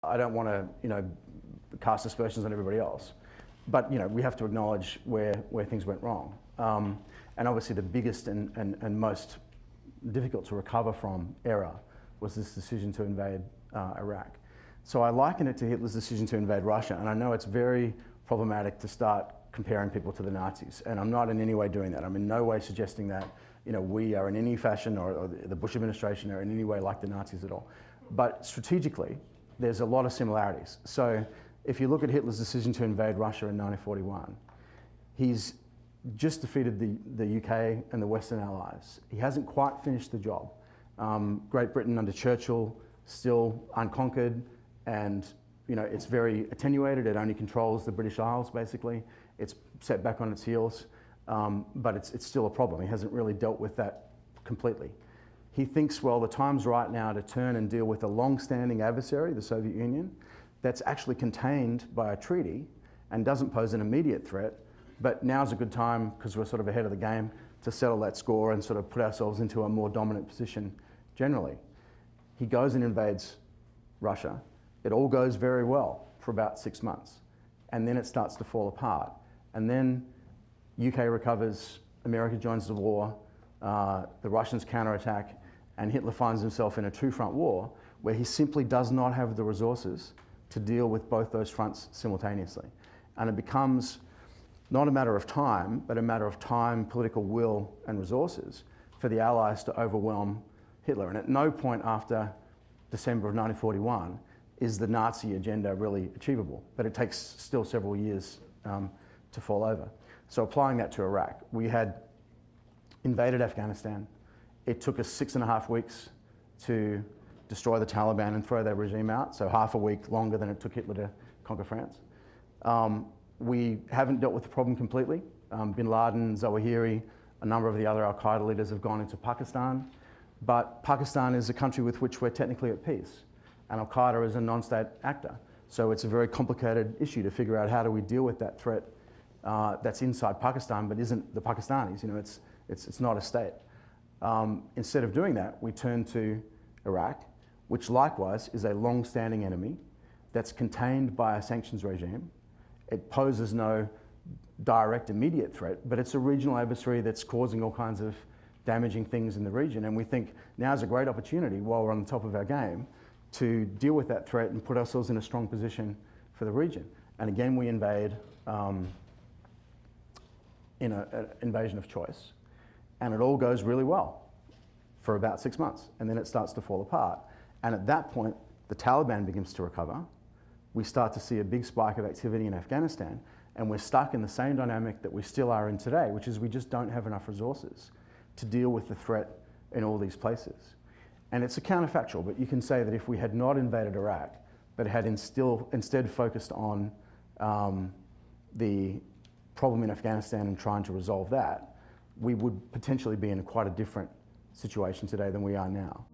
I don't want to, cast aspersions on everybody else, but we have to acknowledge where things went wrong. And obviously the biggest and most difficult to recover from error was this decision to invade Iraq. So I liken it to Hitler's decision to invade Russia, and I know it's very problematic to start comparing people to the Nazis, and I'm not in any way doing that. I'm in no way suggesting that we are in any fashion, or the Bush administration are in any way like the Nazis at all. But strategically, there's a lot of similarities. So if you look at Hitler's decision to invade Russia in 1941, he's just defeated the UK and the Western Allies. He hasn't quite finished the job. Great Britain under Churchill, still unconquered, and it's very attenuated. It only controls the British Isles, basically. It's set back on its heels, but it's still a problem. He hasn't really dealt with that completely. He thinks, well, the time's right now to turn and deal with a long-standing adversary, the Soviet Union, that's actually contained by a treaty and doesn't pose an immediate threat, but now's a good time, because we're sort of ahead of the game, to settle that score and sort of put ourselves into a more dominant position generally. He goes and invades Russia. It all goes very well for about 6 months, and then it starts to fall apart. And then UK recovers, America joins the war, the Russians counterattack, and Hitler finds himself in a two-front war where he simply does not have the resources to deal with both those fronts simultaneously. And it becomes not a matter of time, but a matter of time, political will, and resources for the Allies to overwhelm Hitler. And at no point after December of 1941 is the Nazi agenda really achievable, but it takes still several years to fall over. So applying that to Iraq, we had invaded Afghanistan. It took us 6.5 weeks to destroy the Taliban and throw their regime out, so half a week longer than it took Hitler to conquer France. We haven't dealt with the problem completely. Bin Laden, Zawahiri, a number of the other al-Qaeda leaders have gone into Pakistan, but Pakistan is a country with which we're technically at peace, and al-Qaeda is a non-state actor. So it's a very complicated issue to figure out how do we deal with that threat that's inside Pakistan but isn't the Pakistanis. It's not a state. Instead of doing that, we turn to Iraq, which likewise is a long-standing enemy that's contained by a sanctions regime. It poses no direct immediate threat, but it's a regional adversary that's causing all kinds of damaging things in the region. And we think now's a great opportunity, while we're on the top of our game, to deal with that threat and put ourselves in a strong position for the region. And again, we invade in an invasion of choice. And it all goes really well for about 6 months, and then it starts to fall apart. And at that point, the Taliban begins to recover. We start to see a big spike of activity in Afghanistan, and we're stuck in the same dynamic that we still are in today, which is we just don't have enough resources to deal with the threat in all these places. And it's a counterfactual, but you can say that if we had not invaded Iraq, but had instead focused on the problem in Afghanistan and trying to resolve that, we would potentially be in quite a different situation today than we are now.